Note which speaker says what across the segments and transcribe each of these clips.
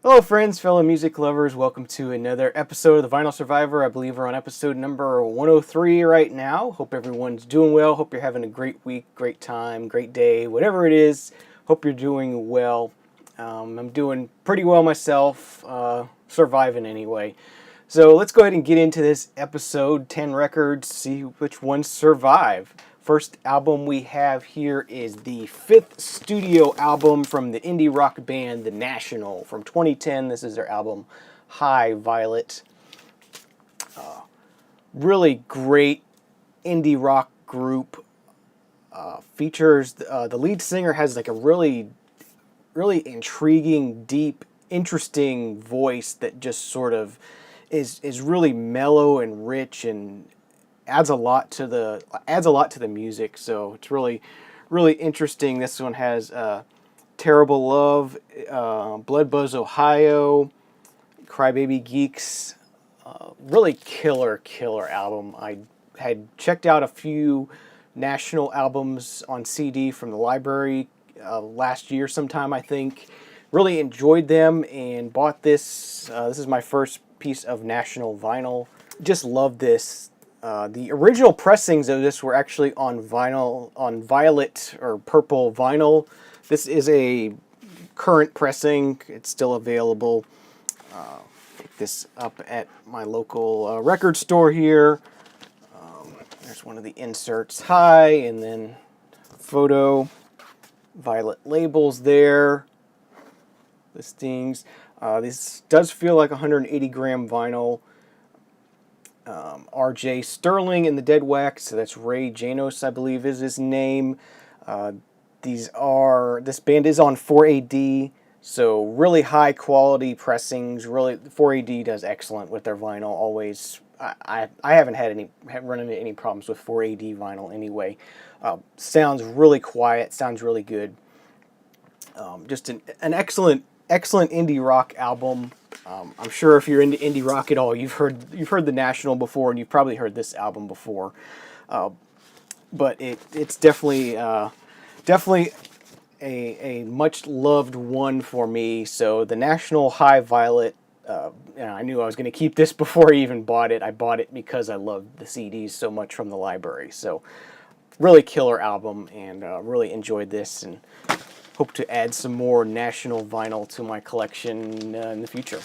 Speaker 1: Hello, friends, fellow music lovers. Welcome to another episode of The Vinyl Survivor. I believe we're on episode number 103 right now. Hope everyone's doing well. Hope you're having a great week, great time, great day, whatever it is. Hope you're doing well. I'm doing pretty well myself, surviving anyway. So let's go ahead and get into this episode. 10 records, see which ones survive. First album we have here is the fifth studio album from the indie rock band The National from 2010. This is their album High Violet. Really great indie rock group. Features the lead singer has like a really intriguing, deep, interesting voice that just sort of is really mellow and rich and adds a lot to the music. So it's really interesting. This one has Terrible Love, Blood Buzz Ohio, Crybaby Geeks. Really killer album. I had checked out a few National albums on CD from the library last year sometime, I think. Really enjoyed them and bought this. This is my first piece of National vinyl. Just love this. The original pressings of this were actually on vinyl, on violet or purple vinyl. This is a current pressing. It's still available. Pick this up at my local record store here. There's one of the inserts. Hi, and then photo, violet labels there. Listings. This does feel like 180 gram vinyl. R.J. Sterling in the dead wax, so that's Ray Janos, I believe is his name. This band is on 4AD, so really high quality pressings. Really, 4AD does excellent with their vinyl. Always, I haven't run into any problems with 4AD vinyl anyway. Sounds really quiet, sounds really good. Just an excellent indie rock album. I'm sure if you're into indie rock at all, you've heard The National before, and you've probably heard this album before. But it's definitely a much loved one for me. So The National High Violet. I knew I was going to keep this before I even bought it. I bought it because I loved the CDs so much from the library. So really killer album, and really enjoyed this, and hope to add some more National vinyl to my collection in the future.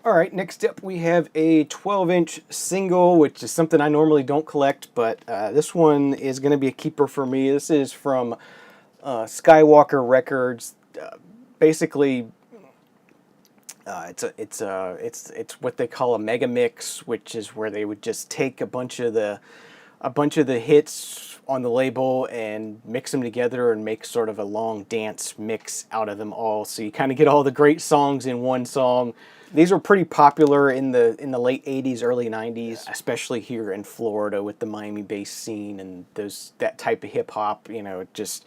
Speaker 1: All right, next up we have a 12-inch single, which is something I normally don't collect, but this one is going to be a keeper for me. This is from Skywalker Records. Basically, it's what they call a mega mix, which is where they would just take a bunch of the hits on the label and mix them together and make sort of a long dance mix out of them all. So you kind of get all the great songs in one song. These were pretty popular in the late 80s, early 90s, especially here in Florida with the Miami-based scene and that type of hip hop, just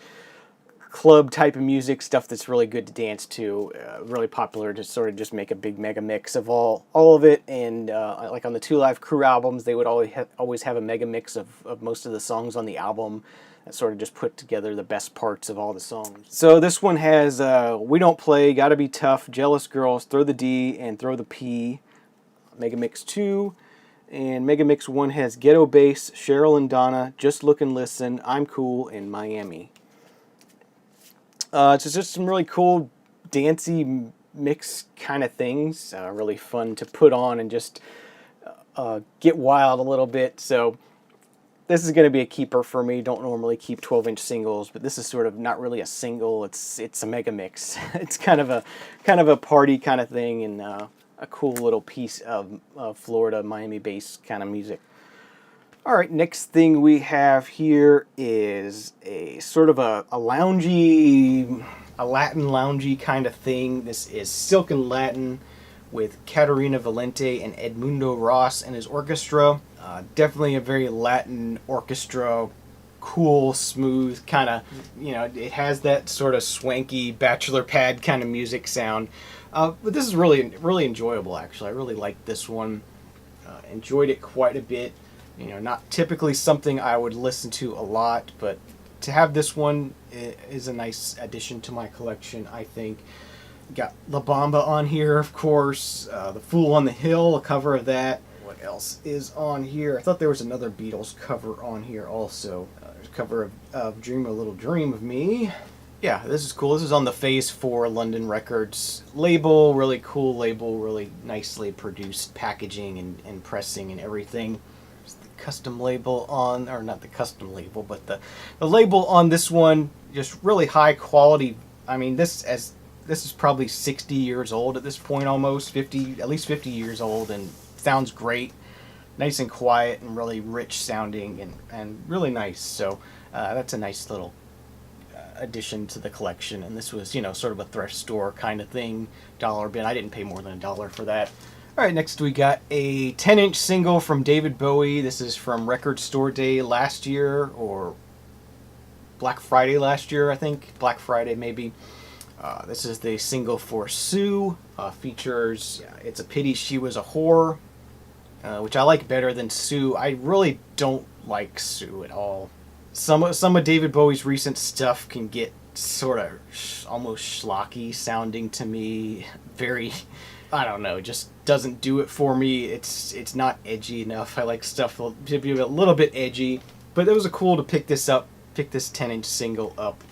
Speaker 1: club type of music, stuff that's really good to dance to. Really popular to sort of just make a big mega mix of all of it. And like on the Two Live Crew albums, they would always have a mega mix of most of the songs on the album that sort of just put together the best parts of all the songs. So this one has We Don't Play, Gotta Be Tough, Jealous Girls, Throw the D, and Throw the P. Mega Mix 2. And Mega Mix 1 has Ghetto Bass, Cheryl and Donna, Just Look and Listen, I'm Cool, and Miami. It's just some really cool, dancey mix kind of things. Really fun to put on and just get wild a little bit. So this is going to be a keeper for me. Don't normally keep 12-inch singles, but this is sort of not really a single. It's a mega mix. It's kind of a party kind of thing, and a cool little piece of Florida, Miami-based kind of music. All right, next thing we have here is a sort of a Latin loungy kind of thing. This is Silken Latin with Caterina Valente and Edmundo Ross and his orchestra. Definitely a very Latin orchestra, cool, smooth kind of, it has that sort of swanky bachelor pad kind of music sound. But this is really enjoyable, actually. I really liked this one. Enjoyed it quite a bit. Not typically something I would listen to a lot, but to have this one is a nice addition to my collection, I think. Got La Bamba on here, of course. The Fool on the Hill, a cover of that. What else is on here? I thought there was another Beatles cover on here also. There's a cover of Dream a Little Dream of Me. Yeah, this is cool. This is on the Phase 4 London Records label. Really cool label, really nicely produced packaging and pressing and everything. There's the custom label on, or not the custom label, but the label on this one, just really high quality. I mean, this is probably 60 years old at this point, almost 50, at least 50 years old, and sounds great. Nice and quiet and really rich sounding and really nice. So that's a nice little addition to the collection, and this was, you know, sort of a thrift store kind of thing, dollar bin. I didn't pay more than $1 for that. All right, next we got a 10-inch single from David Bowie. This is from Record Store Day last year, or Black Friday last year, I think. Black Friday, maybe. This is the single for Sue. Features It's a Pity She Was a Whore, which I like better than Sue. I really don't like Sue at all. Some of David Bowie's recent stuff can get sort of almost schlocky sounding to me. Very, I don't know, just doesn't do it for me. It's not edgy enough. I like stuff to be a little bit edgy. But it was cool to pick this 10-inch single up.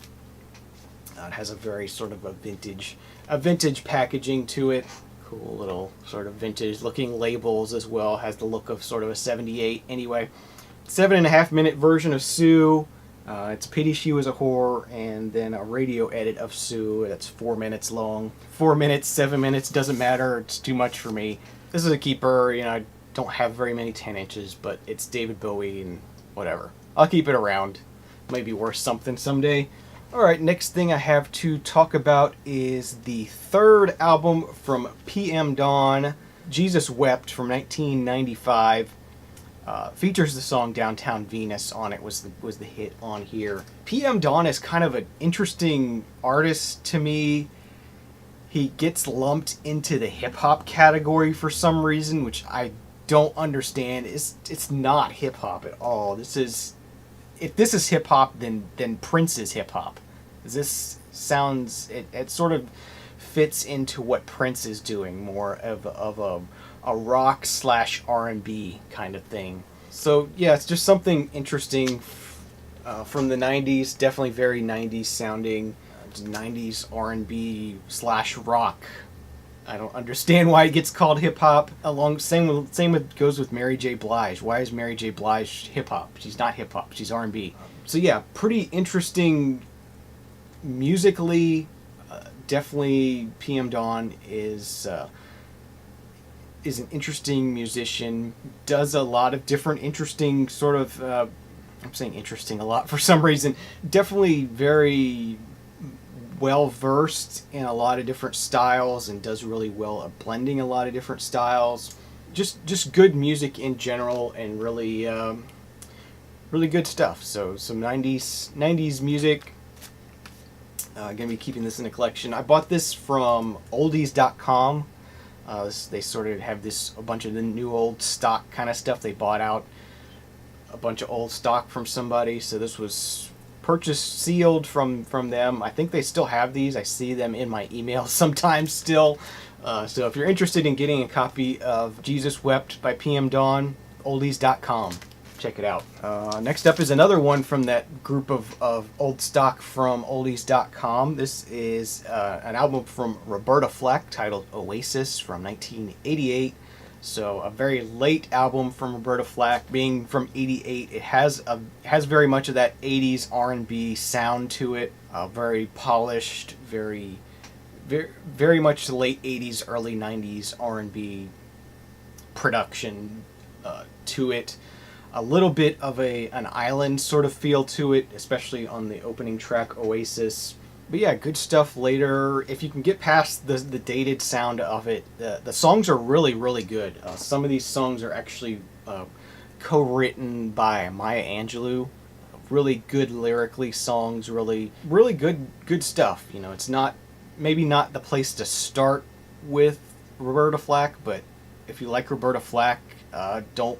Speaker 1: It has a very sort of a vintage packaging to it. Cool little sort of vintage looking labels as well. Has the look of sort of a 78 anyway. 7.5-minute version of Sue. It's a Pity She Was a Whore, and then a radio edit of Sue that's 4 minutes long. 4 minutes, 7 minutes, doesn't matter. It's too much for me. This is a keeper. You know, I don't have very many 10 inches, but it's David Bowie and whatever. I'll keep it around. Maybe worth something someday. Alright, next thing I have to talk about is the third album from PM Dawn-Jesus Wept from 1995. Features the song Downtown Venus on it, was the hit on here. PM Dawn is kind of an interesting artist to me. He gets lumped into the hip-hop category for some reason, which I don't understand. It's not hip-hop at all. If this is hip-hop, then Prince is hip-hop. This sounds, it sort of fits into what Prince is doing, more of a rock / R&B kind of thing. So yeah, it's just something interesting from the 90s, definitely very 90s sounding, 90s R&B / rock. I don't understand why it gets called hip-hop. Same goes with Mary J. Blige. Why is Mary J. Blige hip-hop? She's not hip-hop, she's R&B. So yeah, pretty interesting musically. Definitely PM Dawn is an interesting musician. Does a lot of different interesting sort of, I'm saying interesting a lot for some reason. Definitely very well versed in a lot of different styles and does really well at blending a lot of different styles. Just good music in general, and really really good stuff. So some 90s music. Gonna be keeping this in a collection. I bought this from oldies.com. They sort of have a bunch of the new old stock kind of stuff. They bought out a bunch of old stock from somebody, so this was purchased sealed from them. I think they still have these. I see them in my email sometimes still. So if you're interested in getting a copy of Jesus Wept by PM Dawn, oldies.com. Check it out. Next up is another one from that group of old stock from oldies.com. This is an album from Roberta Flack titled Oasis from 1988. So a very late album from Roberta Flack, being from 88. It has very much of that 80s R&B sound to it. Very polished, very much late 80s, early 90s R&B production to it. A little bit of an island sort of feel to it, especially on the opening track, Oasis. But yeah, good stuff later. If you can get past the dated sound of it, the songs are really, really good. Some of these songs are actually co-written by Maya Angelou. Really good lyrically songs, really good stuff. You know, it's maybe not the place to start with Roberta Flack, but if you like Roberta Flack, don't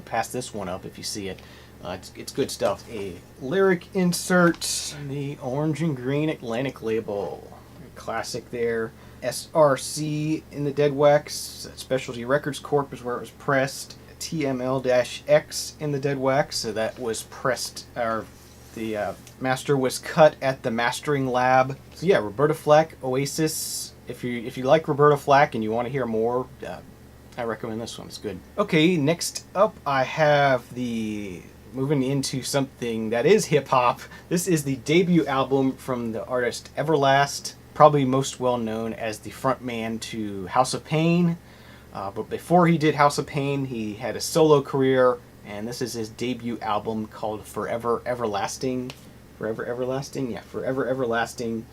Speaker 1: pass this one up if you see it. It's good stuff. A lyric insert, the orange and green Atlantic label. classic there. SRC in the Dead Wax, Specialty Records Corp is where it was pressed. TML-X in the Dead Wax, so that was pressed, or the master was cut at the mastering lab. So yeah, Roberta Flack-Oasis. If you like Roberta Flack and you want to hear more, I recommend this one. It's good. Okay, next up I have moving into something that is hip hop. This is the debut album from the artist Everlast, probably most well known as the frontman to House of Pain. But before he did House of Pain, he had a solo career, and this is his debut album called Forever Everlasting. Forever Everlasting? Yeah, Forever Everlasting.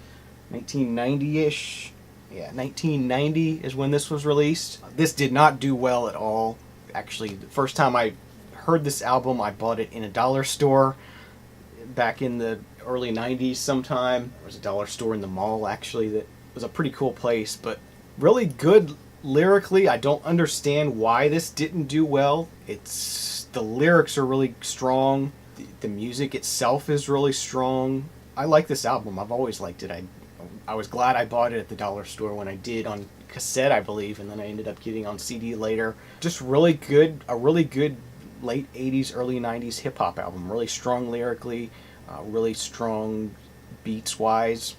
Speaker 1: 1990-ish. Yeah, 1990 is when this was released. This did not do well at all. Actually, the first time I heard this album, I bought it in a dollar store back in the early 90s sometime. There was a dollar store in the mall, actually, that was a pretty cool place, but really good lyrically. I don't understand why this didn't do well. The lyrics are really strong. The music itself is really strong. I like this album. I've always liked it. I was glad I bought it at the dollar store when I did, on cassette, I believe, and then I ended up getting on CD later. Just really good, a really good late 80s, early 90s hip-hop album. Really strong lyrically, really strong beats-wise.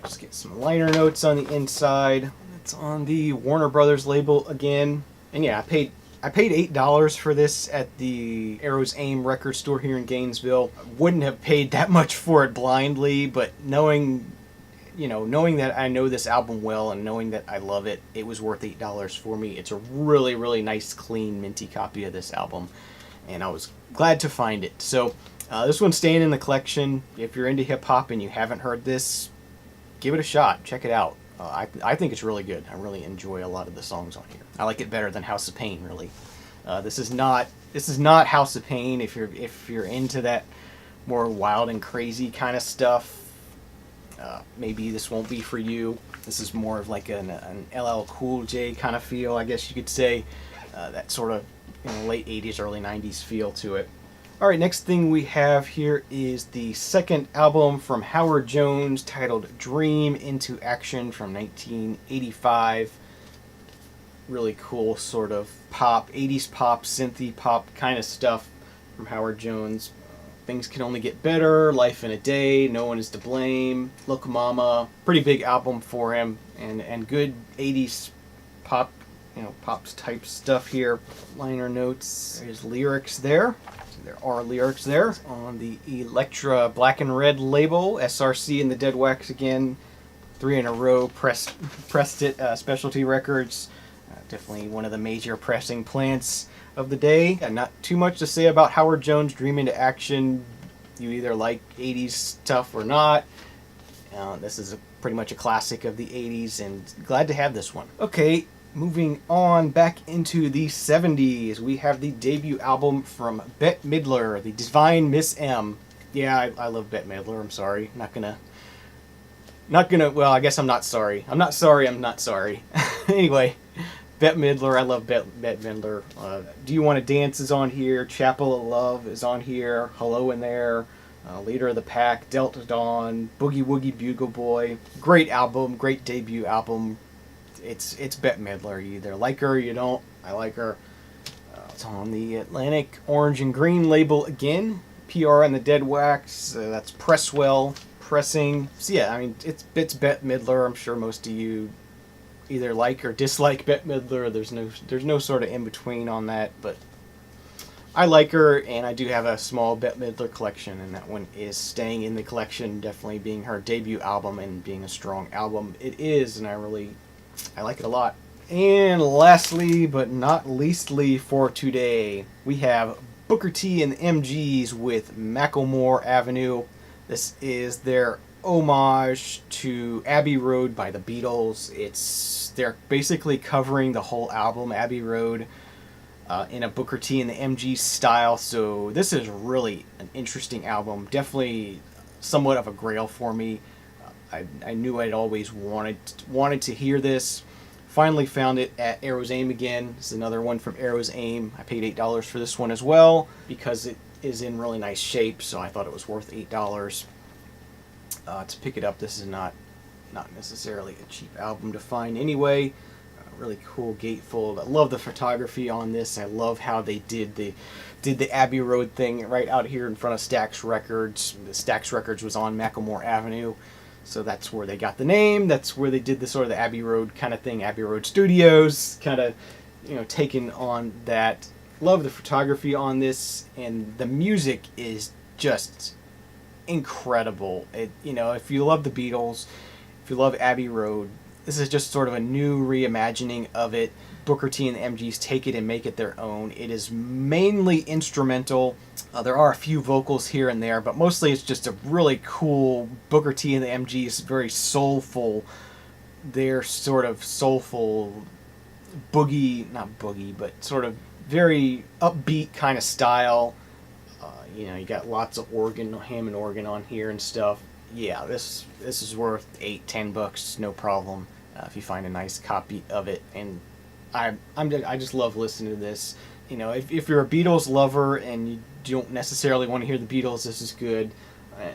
Speaker 1: Just get some liner notes on the inside. It's on the Warner Brothers label again. And yeah, I paid $8 for this at the Arrow's Aim record store here in Gainesville. I wouldn't have paid that much for it blindly, but knowing that I know this album well and knowing that I love it, it was worth $8 for me. It's a really, really nice, clean, minty copy of this album, and I was glad to find it. So this one's staying in the collection. If you're into hip-hop and you haven't heard this, give it a shot. Check it out. I think it's really good. I really enjoy a lot of the songs on here. I like it better than House of Pain, really. This is not House of Pain. If you're into that more wild and crazy kind of stuff, maybe this won't be for you. This is more of like an LL Cool J kind of feel, I guess you could say. That sort of late 80s, early 90s feel to it. Alright, next thing we have here is the second album from Howard Jones, titled Dream into Action, from 1985. Really cool sort of pop, 80s pop, synthy pop kind of stuff from Howard Jones. Things Can Only Get Better, Life in a Day, No One Is to Blame, Look Mama. Pretty big album for him, and good 80s pop, pops type stuff here. Liner notes, there's lyrics there. There are lyrics there. On the Elektra Black and Red label, SRC in the Dead Wax again. 3 in a row, pressed it, Specialty Records. Definitely one of the major pressing plants of the day. And not too much to say about Howard Jones' Dream into Action. You either like 80s stuff or not. This is pretty much a classic of the 80s, and glad to have this one. Okay, moving on back into the 70s, we have the debut album from Bette Midler, the Divine Miss M. Yeah, I love Bette Midler. I'm sorry. Not gonna. Well, I guess I'm not sorry. I'm not sorry. Anyway, Bette Midler. I love Bette Midler. Do You Want to Dance is on here. Chapel of Love is on here. Hello in There. Leader of the Pack. Delta Dawn. Boogie Woogie Bugle Boy. Great album. Great debut album. It's Bette Midler. You either like her or you don't. I like her. It's on the Atlantic Orange and Green label again. PR and the Dead Wax. That's Presswell pressing. So yeah, I mean, it's Bette Midler. I'm sure most of you either like or dislike Bette Midler. There's no sort of in between on that, but I like her, and I do have a small Bette Midler collection, and that one is staying in the collection, definitely being her debut album and being a strong album. It is, and I like it a lot. And lastly, but not leastly for today, we have Booker T and the MGs with Macklemore Avenue. This is their homage to Abbey Road by the Beatles. They're basically covering the whole album, Abbey Road, in a Booker T and the MGs style. So this is really an interesting album. Definitely somewhat of a grail for me. I knew I'd always wanted to hear this. Finally found it at Arrow's Aim again. This is another one from Arrow's Aim. I paid $8 for this one as well because it is in really nice shape, so I thought it was worth $8 to pick it up. This is not not necessarily a cheap album to find anyway. Really cool gatefold. I love the photography on this. I love how they did the Abbey Road thing right out here in front of Stax Records. The Stax Records was on Macklemore Avenue, so that's where they got the name. That's where they did the sort of the Abbey Road kind of thing. Abbey Road Studios, kind of, you know, taking on that. Love the photography on this, and the music is just incredible. It, you know, if you love the Beatles, if you love Abbey Road, this is just sort of a new reimagining of it. Booker T and the MGs take it and make it their own. It is mainly instrumental. There are a few vocals here and there, but mostly it's just a really cool Booker T and the MGs, very soulful. They're sort of soulful boogie, not boogie, but sort of very upbeat kind of style. You know, you got lots of organ, Hammond organ on here and stuff. Yeah, this is worth $8-10, no problem, if you find a nice copy of it. And I just love listening to this. You know, if you're a Beatles lover and you don't necessarily want to hear the Beatles, this is good.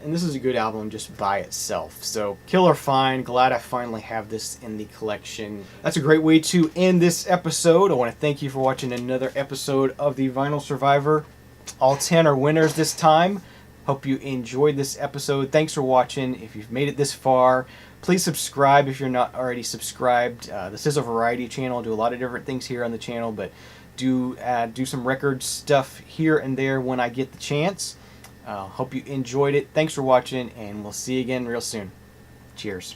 Speaker 1: And this is a good album just by itself. So, killer find. Glad I finally have this in the collection. That's a great way to end this episode. I want to thank you for watching another episode of the Vinyl Survivor. All 10 are winners this time. Hope you enjoyed this episode. Thanks for watching. If you've made it this far, please subscribe if you're not already subscribed. This is a variety channel. I do a lot of different things here on the channel, but do some record stuff here and there when I get the chance. Hope you enjoyed it. Thanks for watching, and we'll see you again real soon. Cheers.